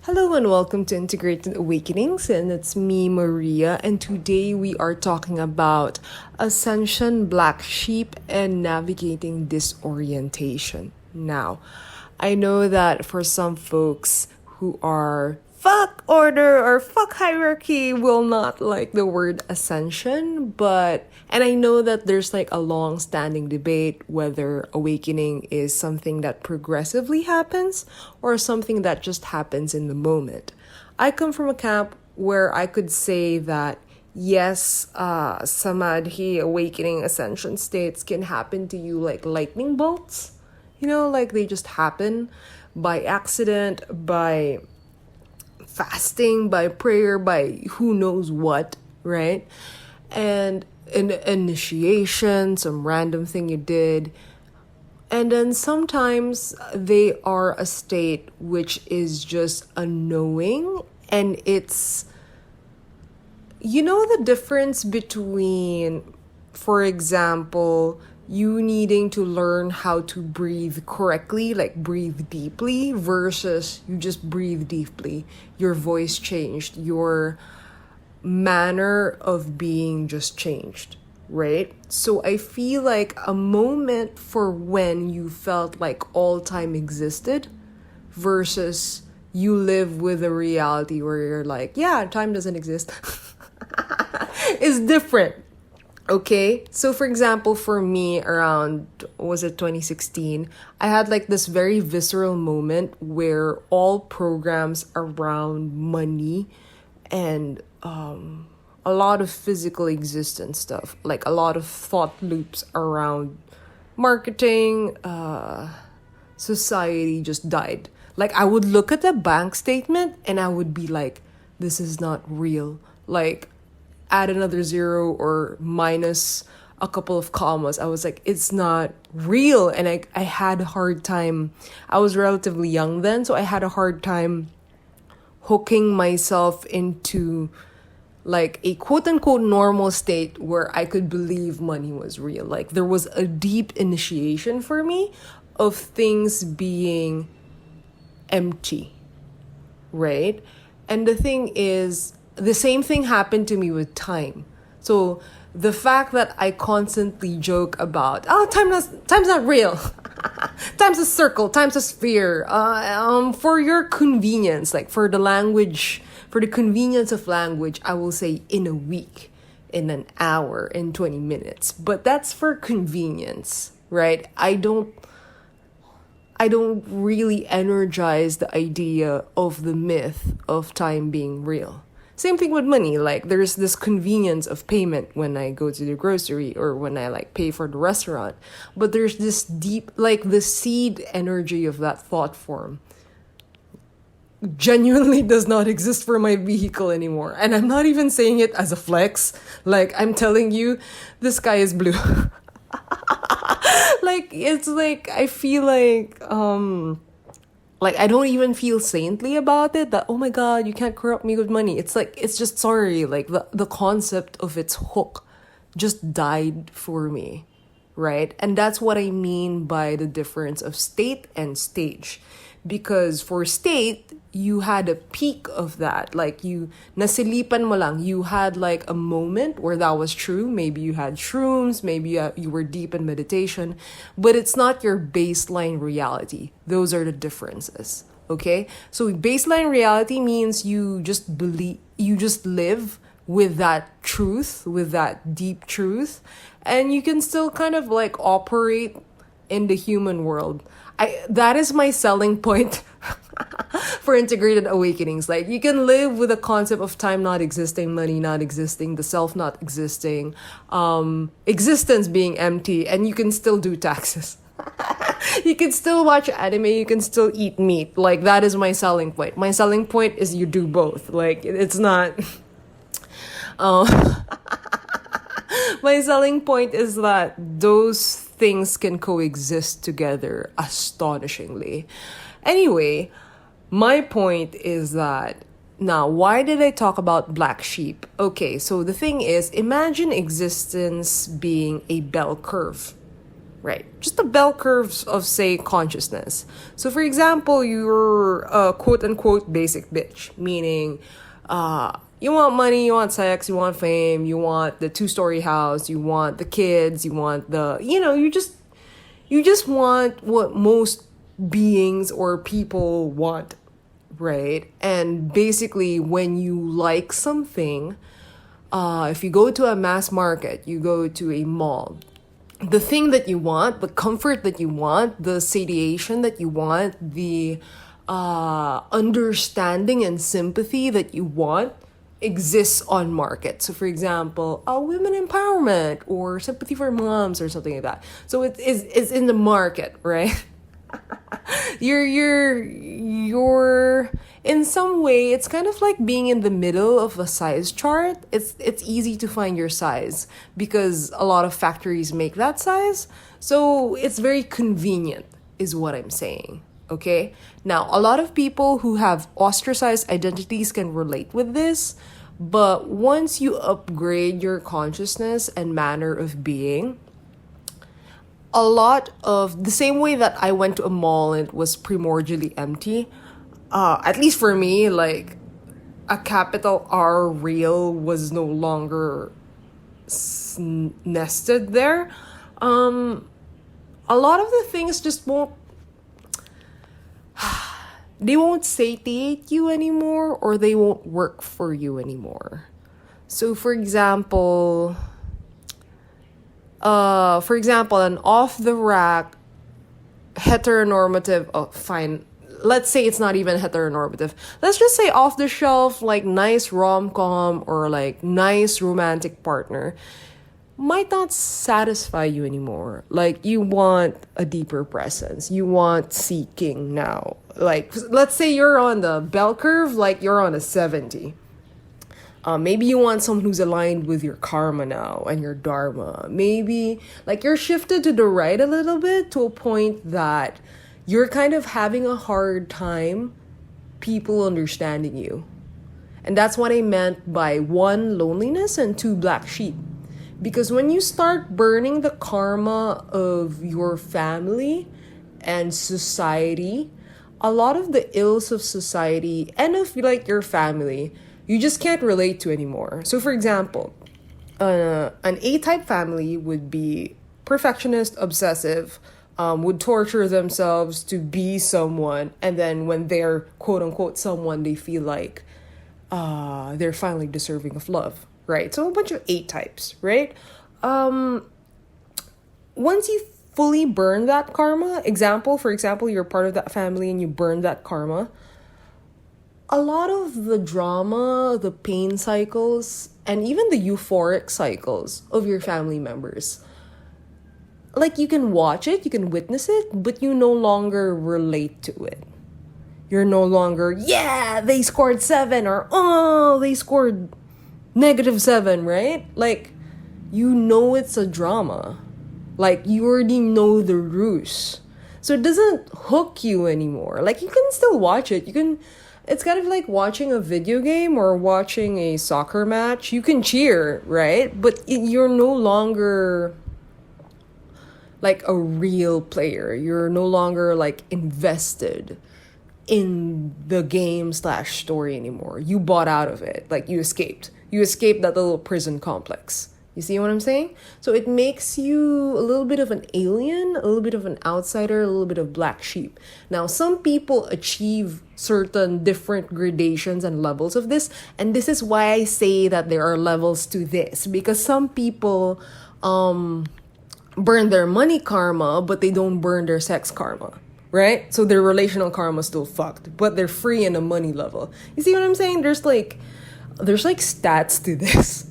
Hello and welcome to Integrated Awakenings, and it's me, Maria, and today we are talking about Ascension, Black Sheep, and navigating disorientation. Now, I know that for some folks who are fuck order or fuck hierarchy will not like the word ascension, and I know that there's like a long standing debate whether awakening is something that progressively happens or something that just happens in the moment. I come from a camp where I could say that yes, samadhi, awakening, ascension states can happen to you like lightning bolts. Like they just happen by accident, by fasting, by prayer, by who knows what, right? And an initiation, some random thing you did. And then sometimes they are a state which is just a knowing, and it's, the difference between, for example, you needing to learn how to breathe correctly, like breathe deeply, versus you just breathe deeply. Your voice changed, your manner of being just changed, right? So I feel like a moment for when you felt like all time existed versus you live with a reality where you're like, yeah, time doesn't exist is different. Okay, so for example, for me around, was it 2016, I had like this very visceral moment where all programs around money and a lot of physical existence stuff, like a lot of thought loops around marketing, society just died. Like I would look at the bank statement and I would be like, this is not real. Like add another zero or minus a couple of commas. I was like, it's not real. And I had a hard time. I was relatively young then, so I had a hard time hooking myself into like a quote unquote normal state where I could believe money was real. Like there was a deep initiation for me of things being empty, right? And the thing is, the same thing happened to me with time. So the fact that I constantly joke about, time's not real. Time's a circle, time's a sphere. For your convenience, like for the convenience of language, I will say in a week, in an hour, in 20 minutes. But that's for convenience, right? I don't really energize the idea of the myth of time being real. Same thing with money. Like there's this convenience of payment when I go to the grocery or when I like pay for the restaurant. But there's this deep, like the seed energy of that thought form genuinely does not exist for my vehicle anymore. And I'm not even saying it as a flex. Like I'm telling you, the sky is blue. Like it's like I feel like I don't even feel saintly about it, that oh my god, you can't corrupt me with money. It's like, it's just, sorry, like the concept of its hook just died for me, right? And that's what I mean by the difference of state and stage. Because for state, you had a peak of that. Like you, nasilipan mo lang, you had like a moment where that was true. Maybe you had shrooms, maybe you were deep in meditation, but it's not your baseline reality. Those are the differences, okay? So baseline reality means you just live with that truth, with that deep truth, and you can still kind of like operate in the human world. That is my selling point for integrated awakenings. Like you can live with the concept of time not existing, money not existing, the self not existing, existence being empty, and you can still do taxes. You can still watch anime, you can still eat meat. Like that is my selling point. My selling point is you do both. Like it's not my selling point is that those things can coexist together astonishingly. Anyway, my point is that, now, why did I talk about black sheep? Okay, so the thing is, imagine existence being a bell curve. right? Just the bell curves of, say, consciousness. So, for example, you're a quote-unquote basic bitch, meaning you want money, you want sex, you want fame, you want the two-story house, you want the kids, you want the, you just want what most beings or people want, right? And basically, when you like something, if you go to a mass market, you go to a mall, the thing that you want, the comfort that you want, the satiation that you want, the understanding and sympathy that you want exists on market. So for example, women empowerment or sympathy for moms or something like that. So it's in the market, right? you're in some way, it's kind of like being in the middle of a size chart. It's easy to find your size because a lot of factories make that size, so it's very convenient is what I'm saying. Okay, now a lot of people who have ostracized identities can relate with this, but once you upgrade your consciousness and manner of being, a lot of the same way that I went to a mall and it was primordially empty, at least for me, like a capital R real was no longer nested there. A lot of the things just they won't satiate you anymore, or they won't work for you anymore. So for example, an off-the-rack heteronormative, fine, let's say it's not even heteronormative. Let's just say off-the-shelf, like nice rom-com or like nice romantic partner might not satisfy you anymore. Like you want a deeper presence. You want seeking now. Like let's say you're on the bell curve, like you're on a 70. Maybe you want someone who's aligned with your karma now and your dharma. Maybe like you're shifted to the right a little bit to a point that you're kind of having a hard time people understanding you. And that's what I meant by 1, loneliness, and 2, black sheep. Because when you start burning the karma of your family and society, a lot of the ills of society and of like your family, you just can't relate to anymore. So for example, an A-type family would be perfectionist, obsessive, would torture themselves to be someone, and then when they're quote-unquote someone, they feel like they're finally deserving of love, right? So a bunch of 8 types, right? Once you fully burn that karma, for example, you're part of that family and you burn that karma, a lot of the drama, the pain cycles, and even the euphoric cycles of your family members, like you can watch it, you can witness it, but you no longer relate to it. You're no longer, yeah, they scored 7, or they scored -7, right? Like, you know it's a drama. Like, you already know the ruse. So it doesn't hook you anymore. Like, you can still watch it. It's kind of like watching a video game or watching a soccer match. You can cheer, right? But you're no longer like a real player. You're no longer like invested in the game/story anymore. You bought out of it. Like you escaped that little prison complex. You see what I'm saying? So it makes you a little bit of an alien, a little bit of an outsider, a little bit of black sheep. Now, some people achieve certain different gradations and levels of this. And this is why I say that there are levels to this. Because some people burn their money karma, but they don't burn their sex karma. Right? So their relational karma is still fucked. But they're free in a money level. You see what I'm saying? There's like stats to this.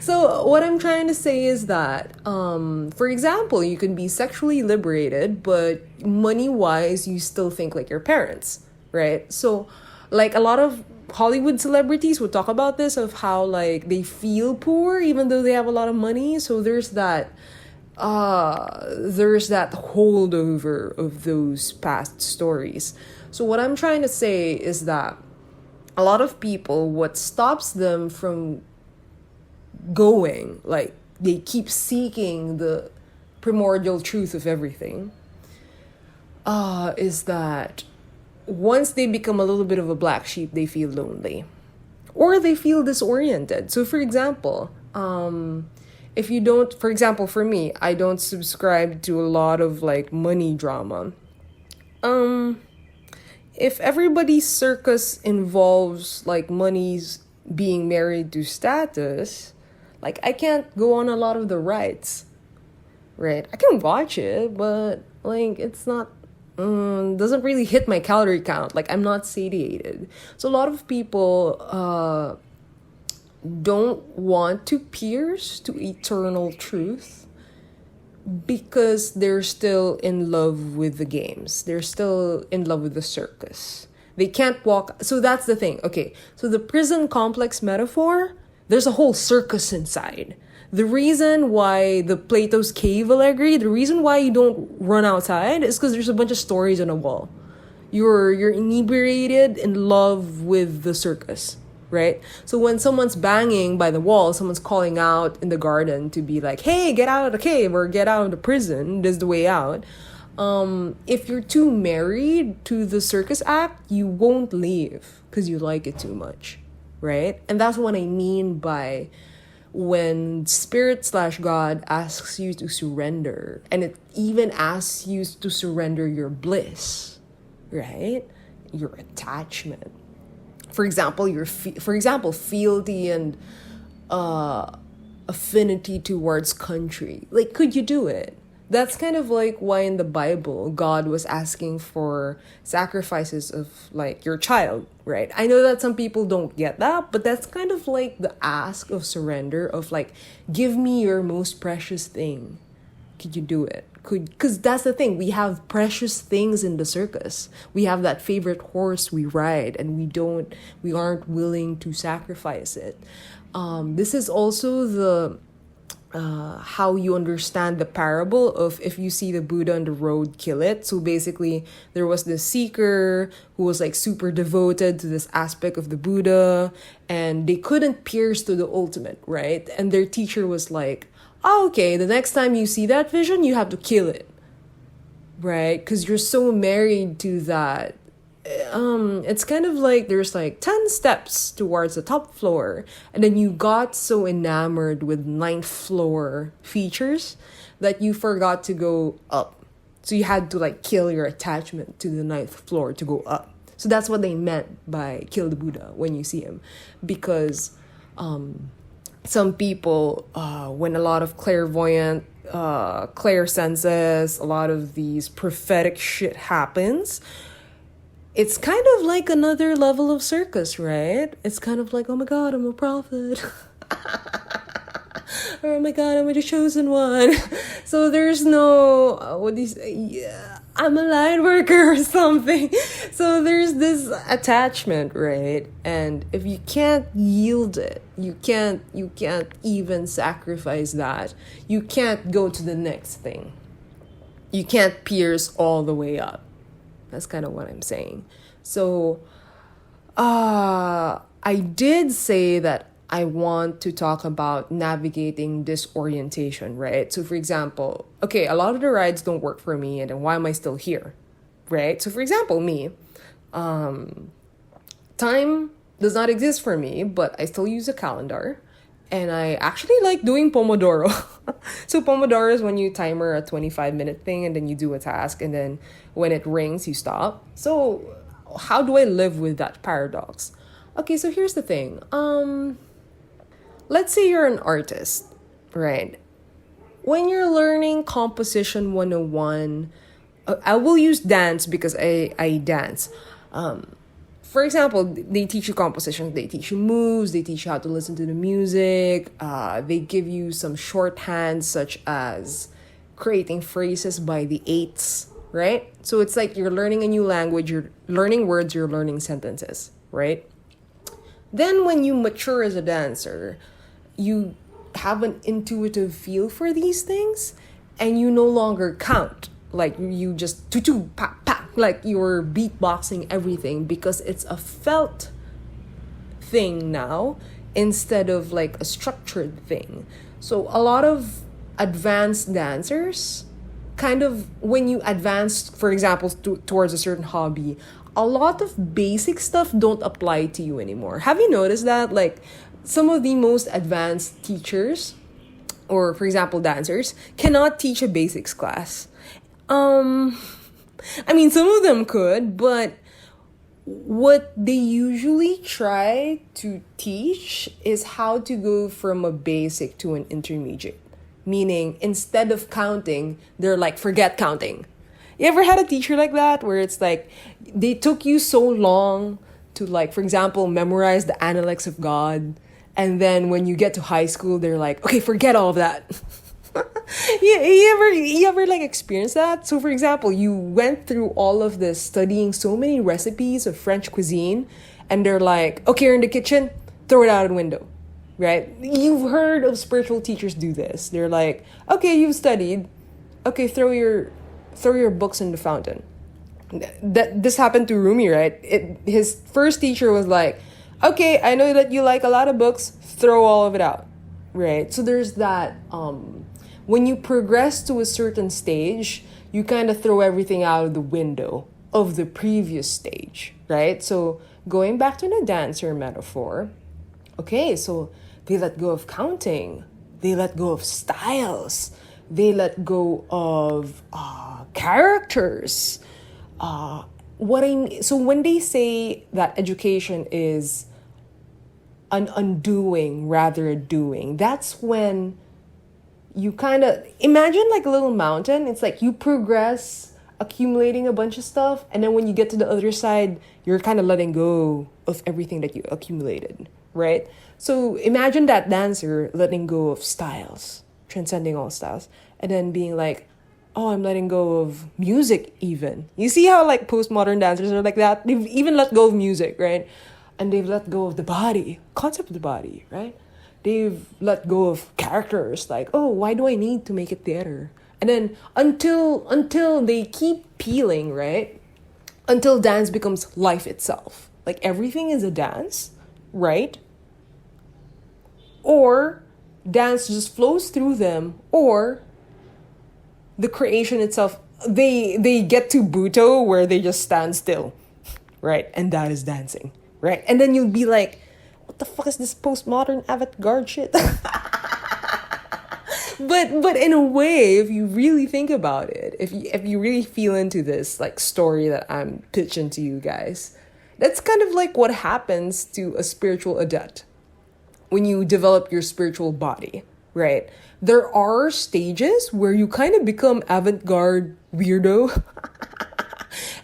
So what I'm trying to say is that, for example, you can be sexually liberated, but money-wise, you still think like your parents, right? So, like a lot of Hollywood celebrities would talk about this, of how like they feel poor even though they have a lot of money. So there's that holdover of those past stories. So what I'm trying to say is that a lot of people, what stops them from going, like they keep seeking the primordial truth of everything, is that once they become a little bit of a black sheep, they feel lonely or they feel disoriented. So, for example, if you don't, for example, for me, I don't subscribe to a lot of like money drama. If everybody's circus involves like money's being married to status, like I can't go on a lot of the rides, right? I can watch it, but like it's not doesn't really hit my calorie count. Like I'm not satiated. So a lot of people don't want to pierce to eternal truth because they're still in love with the games. They're still in love with the circus. They can't walk. So that's the thing. Okay. So the prison complex metaphor, there's a whole circus inside. The reason why the Plato's Cave Allegory, the reason why you don't run outside is because there's a bunch of stories on a wall. You're inebriated in love with the circus, right? So when someone's banging by the wall, someone's calling out in the garden to be like, hey, get out of the cave or get out of the prison. This is the way out. If you're too married to the circus act, you won't leave because you like it too much, right? And that's what I mean by when spirit/God asks you to surrender, and it even asks you to surrender your bliss, right? Your attachment. For example, fealty and affinity towards country. Like, could you do it? That's kind of like why in the Bible, God was asking for sacrifices of like your child, right? I know that some people don't get that, but that's kind of like the ask of surrender of like, give me your most precious thing. Could you do it? Because that's the thing. We have precious things in the circus. We have that favorite horse we ride and we aren't willing to sacrifice it. This is also the how you understand the parable of if you see the Buddha on the road, kill it. So basically, there was this seeker who was like super devoted to this aspect of the Buddha, and they couldn't pierce to the ultimate, right? And their teacher was like, oh, okay, the next time you see that vision, you have to kill it, right? Because you're so married to that. It's kind of like there's like 10 steps towards the top floor, and then you got so enamored with ninth floor features that you forgot to go up. So you had to like kill your attachment to the ninth floor to go up. So that's what they meant by kill the Buddha when you see him. Because some people, when a lot of clairvoyant, clairsenses, a lot of these prophetic shit happens, it's kind of like another level of circus, right? It's kind of like, oh my God, I'm a prophet. Or, oh my God, I'm the chosen one. So there's no, what do you say? Yeah, I'm a light worker or something. So there's this attachment, right? And if you can't yield it, you can't even sacrifice that. You can't go to the next thing. You can't pierce all the way up. That's kind of what I'm saying. So, I did say that I want to talk about navigating disorientation, right? So, for example, okay, a lot of the rides don't work for me, and then why am I still here, right? So, for example, me, time does not exist for me, but I still use a calendar. And I actually like doing Pomodoro. So Pomodoro is when you timer a 25-minute thing and then you do a task, and then when it rings, you stop. So how do I live with that paradox? Okay, so here's the thing. Let's say you're an artist, right? When you're learning Composition 101, I will use dance because I dance. For example, they teach you composition, they teach you moves, they teach you how to listen to the music, they give you some shorthand such as creating phrases by the eights, right? So it's like you're learning a new language, you're learning words, you're learning sentences, right? Then when you mature as a dancer, you have an intuitive feel for these things and you no longer count. Like you just tutu pa pa, like you're beatboxing everything because it's a felt thing now instead of like a structured thing. So a lot of advanced dancers, kind of when you advance, for example, towards a certain hobby, a lot of basic stuff don't apply to you anymore. Have you noticed that? Like, some of the most advanced teachers, or for example, dancers, cannot teach a basics class. I mean, some of them could, but what they usually try to teach is how to go from a basic to an intermediate. Meaning, instead of counting, they're like, forget counting. You ever had a teacher like that where it's like, they took you so long to, like, for example, memorize the analects of God, and then when you get to high school, they're like, okay, forget all of that. You ever like experience that? So for example, you went through all of this studying so many recipes of French cuisine, and they're like, okay, you're in the kitchen, throw it out the window, right? You've heard of spiritual teachers do this. They're like, okay, you've studied, okay, throw your books in the fountain. This happened to Rumi, right? His first teacher was like, okay, I know that you like a lot of books, throw all of it out, right? So there's that, when you progress to a certain stage, you kind of throw everything out of the window of the previous stage, right? So going back to the dancer metaphor, okay, so they let go of counting, they let go of styles, they let go of characters. So when they say that education is an undoing rather a doing, that's when you kind of imagine like a little mountain. It's like you progress accumulating a bunch of stuff, and then when you get to the other side, you're kind of letting go of everything that you accumulated, right? So imagine that dancer letting go of styles, transcending all styles, and then being like, oh, I'm letting go of music even. You see how like postmodern dancers are like that? They've even let go of music, right? And they've let go of the body, concept of the body, right? They've let go of characters, like, oh, why do I need to make it theater? And then until they keep peeling, right? Until dance becomes life itself. Like everything is a dance, right? Or dance just flows through them, or the creation itself, they get to Buto where they just stand still, right? And that is dancing, right? And then you'll be like, what the fuck is this postmodern avant-garde shit? But in a way, if you really think about it, if you really feel into this like story that I'm pitching to you guys, that's kind of like what happens to a spiritual adept when you develop your spiritual body, right? There are stages where you kind of become avant-garde weirdo.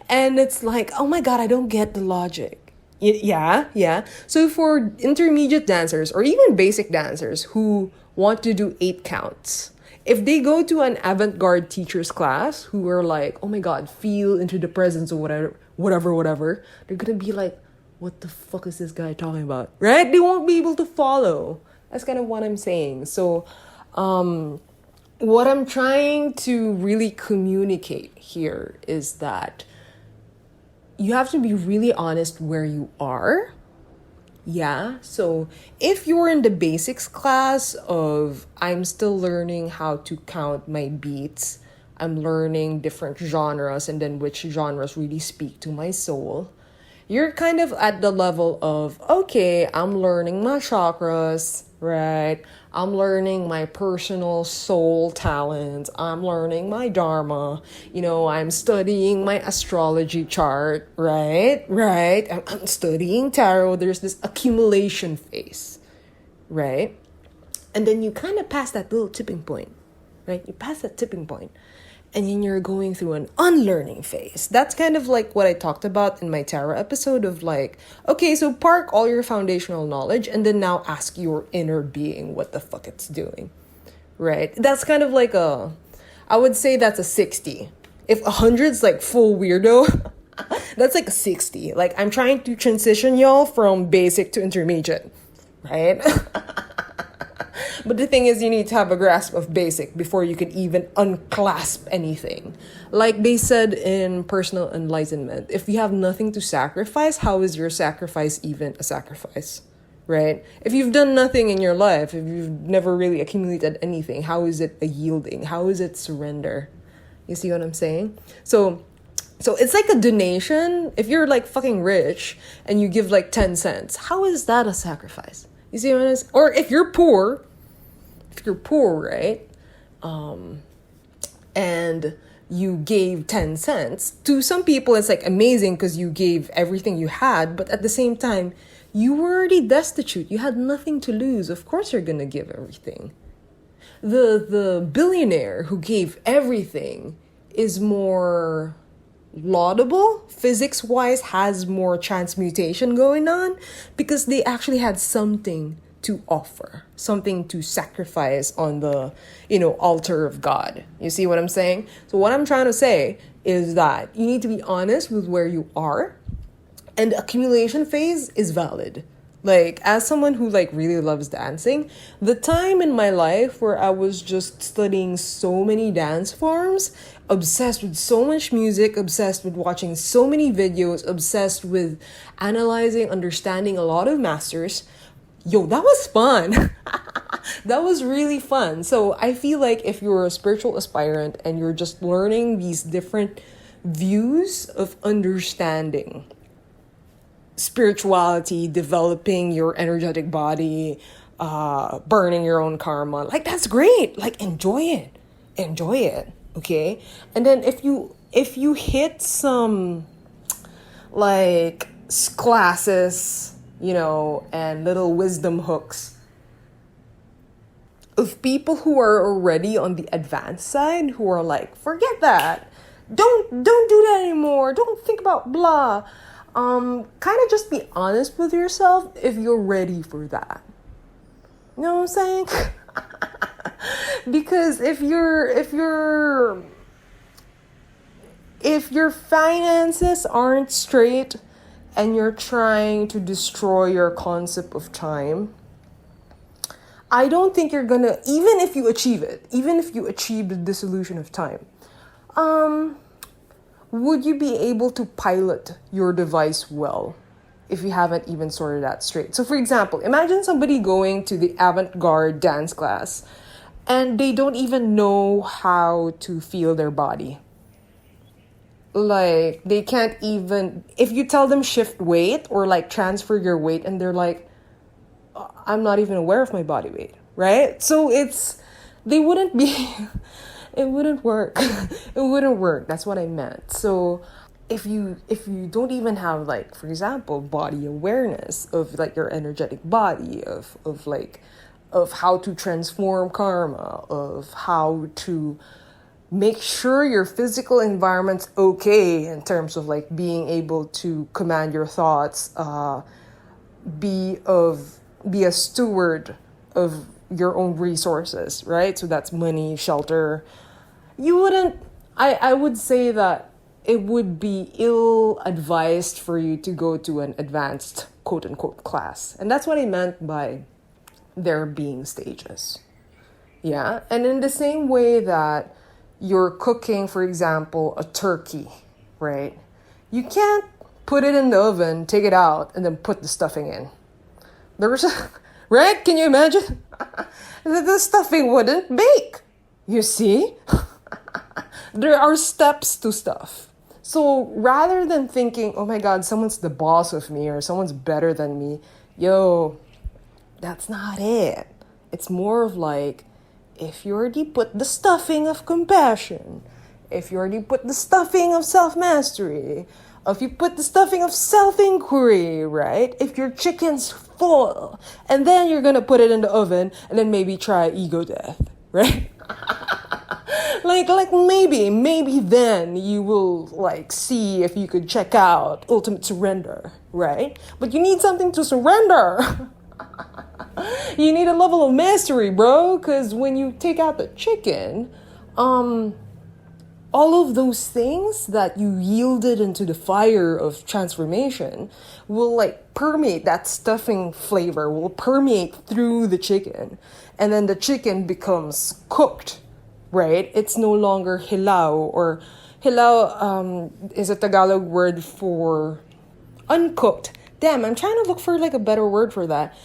And it's like, oh my God, I don't get the logic. Yeah. So for intermediate dancers or even basic dancers who want to do 8 counts, if they go to an avant-garde teacher's class who are like, oh my God, feel into the presence of whatever, they're gonna be like, what the fuck is this guy talking about? Right? They won't be able to follow. That's kind of what I'm saying. So, what I'm trying to really communicate here is that you have to be really honest where you are. Yeah. So if you're in the basics class of I'm still learning how to count my beats, I'm learning different genres and then which genres really speak to my soul, you're kind of at the level of, okay, I'm learning my chakras, right? I'm learning my personal soul talents. I'm learning my dharma. I'm studying my astrology chart, right? I'm studying tarot. There's this accumulation phase, right? And then you kind of pass that little tipping point, right? You pass that tipping point, and then you're going through an unlearning phase. That's kind of like what I talked about in my tarot episode of like, okay, so park all your foundational knowledge and then now ask your inner being what the fuck it's doing, right? That's kind of like I would say that's a 60. If 100's like full weirdo, that's like a 60. Like I'm trying to transition y'all from basic to intermediate, right? But the thing is, you need to have a grasp of basic before you can even unclasp anything. Like they said in Personal Enlightenment, if you have nothing to sacrifice, how is your sacrifice even a sacrifice? right? If you've done nothing in your life, if you've never really accumulated anything, how is it a yielding? How is it surrender? You see what I'm saying? So it's like a donation. If you're like fucking rich and you give like 10 cents, how is that a sacrifice? You see what I'm saying? Or if you're poor, right? And you gave 10 cents. To some people, it's like amazing because you gave everything you had. But at the same time, you were already destitute. You had nothing to lose. Of course you're going to give everything. The billionaire who gave everything is more laudable, physics-wise, has more transmutation going on because they actually had something to offer, something to sacrifice on the, altar of God. You see what I'm saying? So what I'm trying to say is that you need to be honest with where you are, and the accumulation phase is valid. Like, as someone who like really loves dancing, the time in my life where I was just studying so many dance forms, obsessed with so much music, obsessed with watching so many videos, obsessed with analyzing, understanding a lot of masters, that was fun. That was really fun. So I feel like if you're a spiritual aspirant and you're just learning these different views of understanding spirituality, developing your energetic body, burning your own karma, like that's great. Like enjoy it. Okay. And then if you hit some like classes, and little wisdom hooks of people who are already on the advanced side, who are like, forget that, don't do that anymore, don't think about blah. Kind of just be honest with yourself if you're ready for that. You know what I'm saying? Because if your finances aren't straight and you're trying to destroy your concept of time, I don't think you're gonna, even if you achieve the dissolution of time, would you be able to pilot your device well if you haven't even sorted that straight? So for example, imagine somebody going to the avant-garde dance class and they don't even know how to feel their body. Like, they can't even, if you tell them shift weight or like transfer your weight, and they're like, I'm not even aware of my body weight, right? So they wouldn't be, it wouldn't work. It wouldn't work. That's what I meant. So if you don't even have, like, for example, body awareness of like your energetic body, of how to transform karma, of how to make sure your physical environment's okay in terms of like being able to command your thoughts, be a steward of your own resources, right? So that's money, shelter. I would say that it would be ill-advised for you to go to an advanced quote-unquote class. And that's what I meant by there being stages. Yeah. And in the same way that you're cooking, for example, a turkey, right? You can't put it in the oven, take it out, and then put the stuffing in. Right? Can you imagine? The stuffing wouldn't bake. You see? There are steps to stuff. So rather than thinking, oh my God, someone's the boss of me or someone's better than me, that's not it. It's more of like, if you already put the stuffing of compassion, if you already put the stuffing of self-mastery, if you put the stuffing of self-inquiry, right? If your chicken's full, and then you're gonna put it in the oven, and then maybe try ego death, right? like maybe then you will like see if you could check out ultimate surrender, right? But you need something to surrender. You need a level of mastery, bro, because when you take out the chicken, all of those things that you yielded into the fire of transformation will like permeate, that stuffing flavor will permeate through the chicken, and then the chicken becomes cooked, right? It's no longer hilaw, or hilaw is a Tagalog word for uncooked. damn, I'm trying to look for like a better word for that.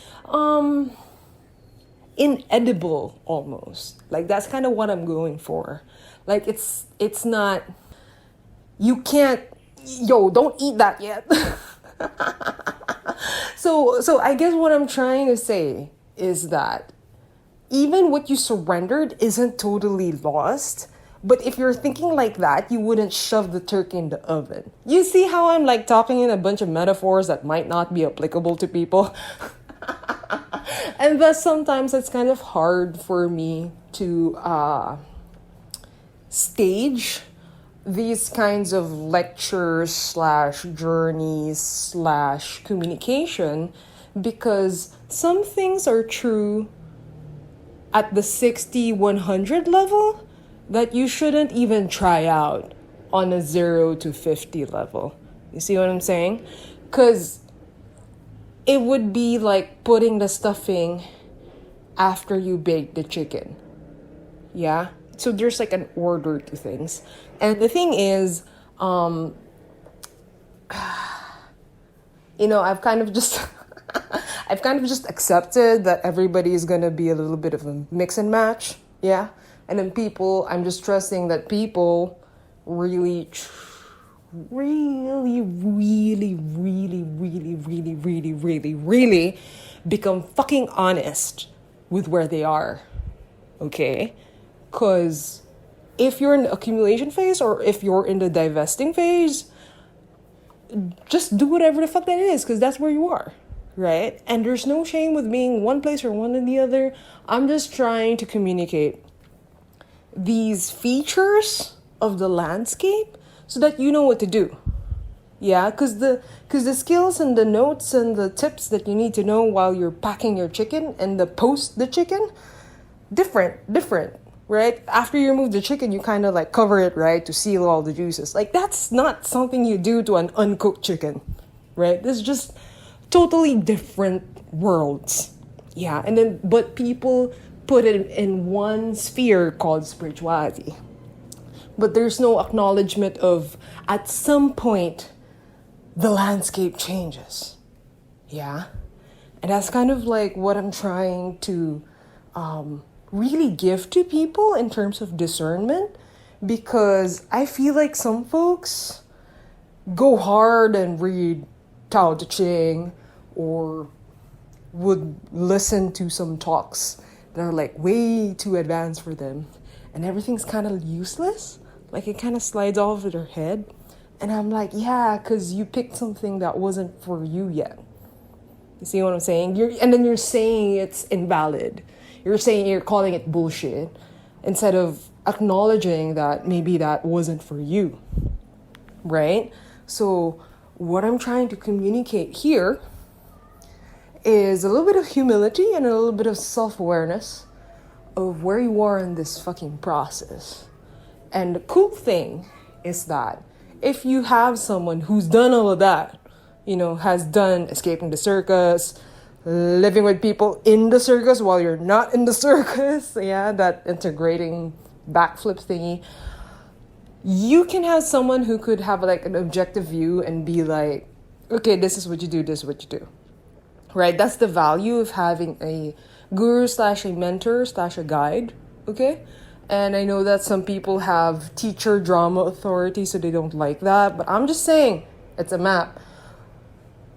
Inedible almost. Like that's kind of what I'm going for. Like it's not, you can't, don't eat that yet. So I guess what I'm trying to say is that even what you surrendered isn't totally lost. But if you're thinking like that, you wouldn't shove the turkey in the oven. You see how I'm like talking in a bunch of metaphors that might not be applicable to people? And thus sometimes it's kind of hard for me to stage these kinds of lectures slash journeys slash communication, because some things are true at the 60-100 level that you shouldn't even try out on a 0 to 50 level. You see what I'm saying? Because it would be like putting the stuffing after you bake the chicken. Yeah? So there's like an order to things. And the thing is, I've kind of just I've kind of just accepted that everybody is gonna be a little bit of a mix and match. Yeah? And then I'm just trusting that people really, really, really, really, really, really, really, really, really become fucking honest with where they are. Okay? Because if you're in the accumulation phase or if you're in the divesting phase, just do whatever the fuck that is, because that's where you are. Right? And there's no shame with being one place or one in the other. I'm just trying to communicate these features of the landscape so that you know what to do. Yeah, because the skills and the notes and the tips that you need to know while you're packing your chicken and the chicken, different, right? After you remove the chicken, you kind of like cover it, right, to seal all the juices. Like that's not something you do to an uncooked chicken, right? This is just totally different worlds. Yeah, and then but people put it in one sphere called spirituality. But there's no acknowledgement of, at some point, the landscape changes. Yeah? And that's kind of like what I'm trying to really give to people in terms of discernment. Because I feel like some folks go hard and read Tao Te Ching or would listen to some talks that are like way too advanced for them, and everything's kind of useless. Like it kind of slides off of their head, and I'm like, yeah, because you picked something that wasn't for you yet. You see what I'm saying? And then you're saying it's invalid. You're calling it bullshit instead of acknowledging that maybe that wasn't for you, right? So what I'm trying to communicate here is a little bit of humility and a little bit of self-awareness of where you are in this fucking process. And the cool thing is that if you have someone who's done all of that, has done escaping the circus, living with people in the circus while you're not in the circus, yeah, that integrating backflip thingy, you can have someone who could have like an objective view and be like, okay, this is what you do, this is what you do. Right? That's the value of having a guru / a mentor / a guide. Okay? And I know that some people have teacher drama authority, so they don't like that. But I'm just saying, it's a map.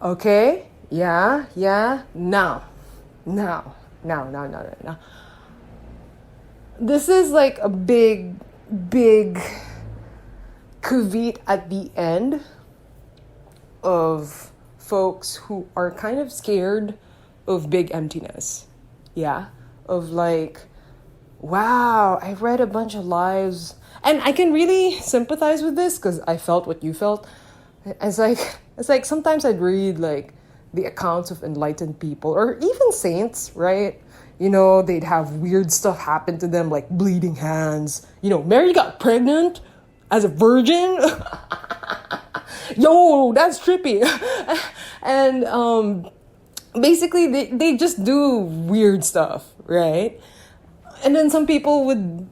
Okay? Yeah. Now. This is like a big caveat at the end of folks who are kind of scared of big emptiness. Yeah? Of like, wow, I read a bunch of lives. And I can really sympathize with this because I felt what you felt. It's like sometimes I'd read like the accounts of enlightened people or even saints, right? They'd have weird stuff happen to them, like bleeding hands. Mary got pregnant as a virgin. Yo, that's trippy. And basically they just do weird stuff, right? And then some people would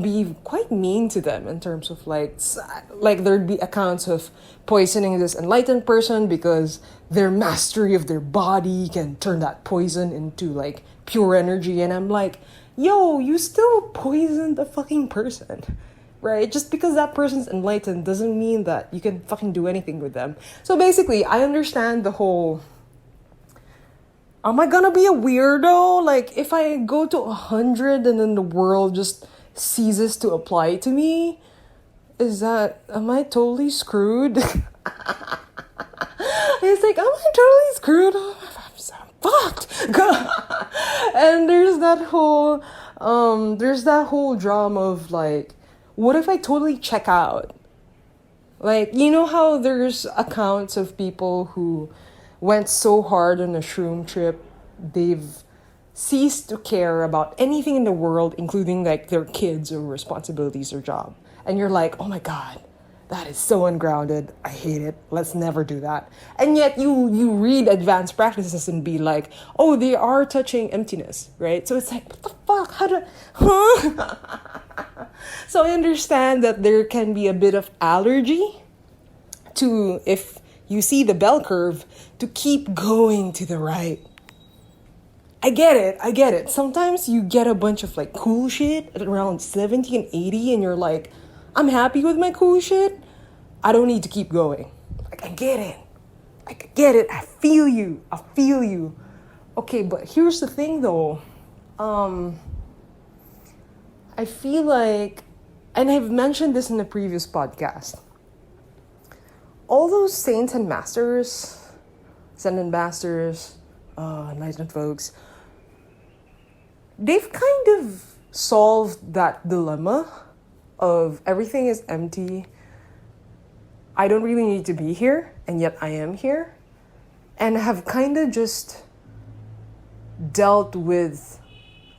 be quite mean to them in terms of like there'd be accounts of poisoning this enlightened person because their mastery of their body can turn that poison into like pure energy. And I'm like, yo, you still poisoned a fucking person, right? Just because that person's enlightened doesn't mean that you can fucking do anything with them. So basically, I understand the whole, am I gonna be a weirdo? Like, if I go to 100 and then the world just ceases to apply to me, am I totally screwed? It's like, am I totally screwed? I'm so fucked. And there's that whole drama of like, what if I totally check out? Like, you know how there's accounts of people who went so hard on a shroom trip, they've ceased to care about anything in the world, including like their kids or responsibilities or job. And you're like, oh my God, that is so ungrounded. I hate it. Let's never do that. And yet you read advanced practices and be like, oh, they are touching emptiness, right? So it's like, what the fuck? So I understand that there can be a bit of allergy to, if you see the bell curve, to keep going to the right. I get it. Sometimes you get a bunch of like cool shit at around 70 and 80 and you're like, I'm happy with my cool shit. I don't need to keep going. Like, I get it. I feel you. Okay, but here's the thing though. I feel like, and I've mentioned this in the previous podcast, all those saints and masters, ascended masters, enlightened folks, they've kind of solved that dilemma of everything is empty. I don't really need to be here, and yet I am here. And have kind of just dealt with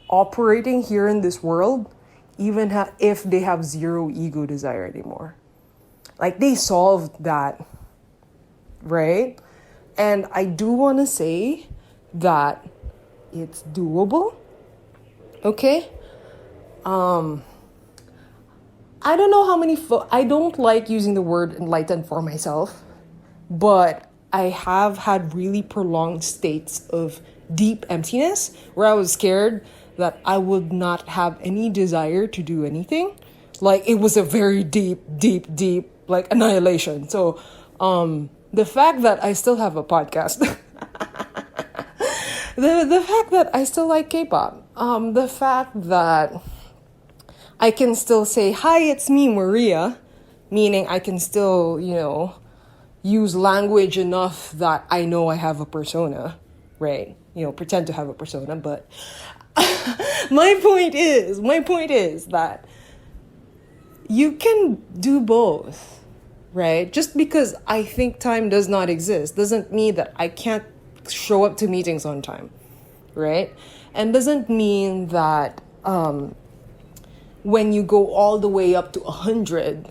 operating here in this world, even if they have zero ego desire anymore. Like, they solved that, right? And I do want to say that it's doable. Okay? I don't know how many I don't like using the word enlightened for myself, but I have had really prolonged states of deep emptiness where I was scared that I would not have any desire to do anything. Like, it was a very deep, like, annihilation. So, the fact that I still have a podcast, the fact that I still like K-pop, the fact that I can still say, hi, it's me, Maria, meaning I can still, use language enough that I know I have a persona, right? Pretend to have a persona, but my point is that you can do both, right? Just because I think time does not exist doesn't mean that I can't show up to meetings on time, right? And doesn't mean that when you go all the way up to 100,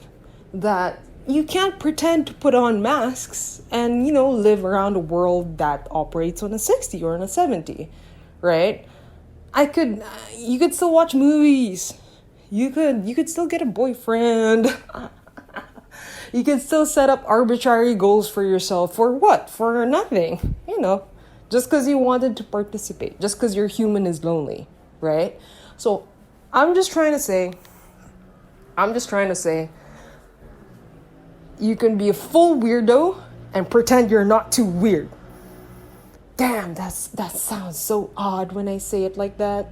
that you can't pretend to put on masks and, live around a world that operates on a 60 or on a 70, right? You could still watch movies. You could still get a boyfriend. You could still set up arbitrary goals for yourself. For what? For nothing. Just because you wanted to participate. Just because your human is lonely, right? So I'm just trying to say, you can be a full weirdo and pretend you're not too weird. Damn, that sounds so odd when I say it like that.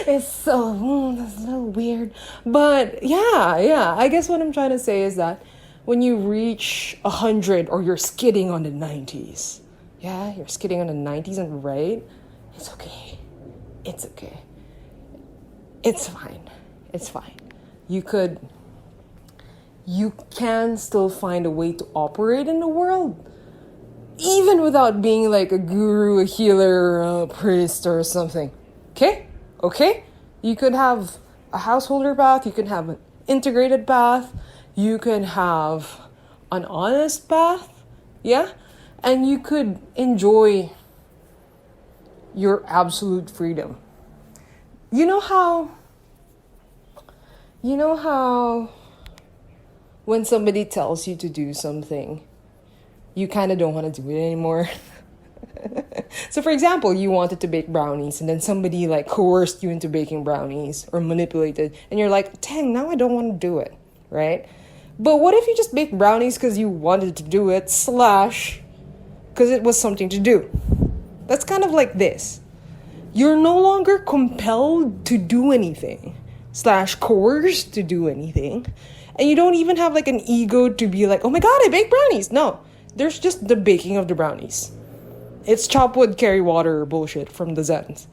It's that's a little weird. But yeah, I guess what I'm trying to say is that when you reach 100 or you're skidding on the 90s, you're skidding on the 90s and right, it's okay. It's fine. You can still find a way to operate in the world, even without being like a guru, a healer, a priest, or something. Okay? You could have a householder path, you can have an integrated path, you can have an honest path, and you could enjoy your absolute freedom. You know how You know how when somebody tells you to do something, you kind of don't want to do it anymore? So for example, you wanted to bake brownies and then somebody like coerced you into baking brownies or manipulated, and you're like, dang, now I don't want to do it, right? But what if you just bake brownies because you wanted to do it, slash because it was something to do? That's kind of like this. You're no longer compelled to do anything, slash coerced to do anything. And you don't even have like an ego to be like, oh my god, I bake brownies. No, there's just the baking of the brownies. It's chop wood, carry water bullshit from the Zens.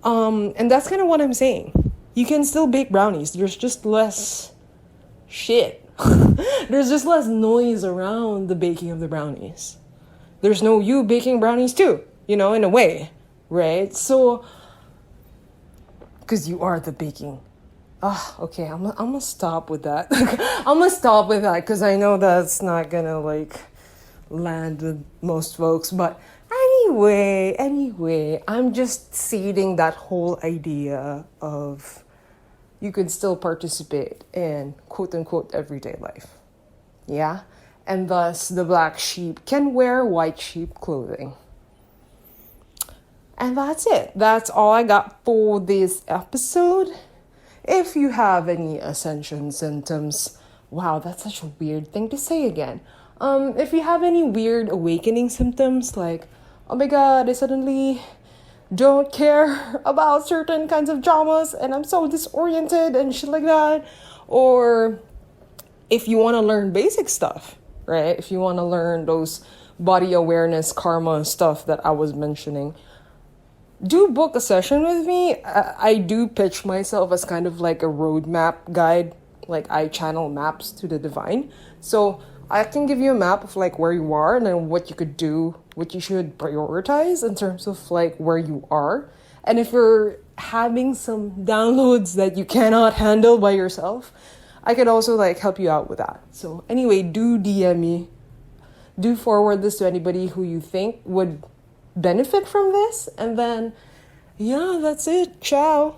And that's kind of what I'm saying. You can still bake brownies. There's just less shit. There's just less noise around the baking of the brownies. There's no you baking brownies too, in a way, right? So, because you are the baking. Okay, I'm gonna stop with that. I'm gonna stop with that because I know that's not gonna land with most folks. But anyway, I'm just seeding that whole idea of you can still participate in quote unquote everyday life. Yeah? And thus the black sheep can wear white sheep clothing. And that's it. That's all I got for this episode. If you have any ascension symptoms, wow, that's such a weird thing to say again. If you have any weird awakening symptoms, like, oh my god, I suddenly don't care about certain kinds of dramas and I'm so disoriented and shit like that. Or if you want to learn basic stuff, right? If you want to learn those body awareness, karma stuff that I was mentioning, do book a session with me. I do pitch myself as kind of like a roadmap guide, like I channel maps to the divine. So I can give you a map of like where you are and then what you could do, what you should prioritize in terms of like where you are. And if you're having some downloads that you cannot handle by yourself, I could also like help you out with that. So anyway, do DM me. Do forward this to anybody who you think would benefit from this. And then, yeah, that's it. Ciao.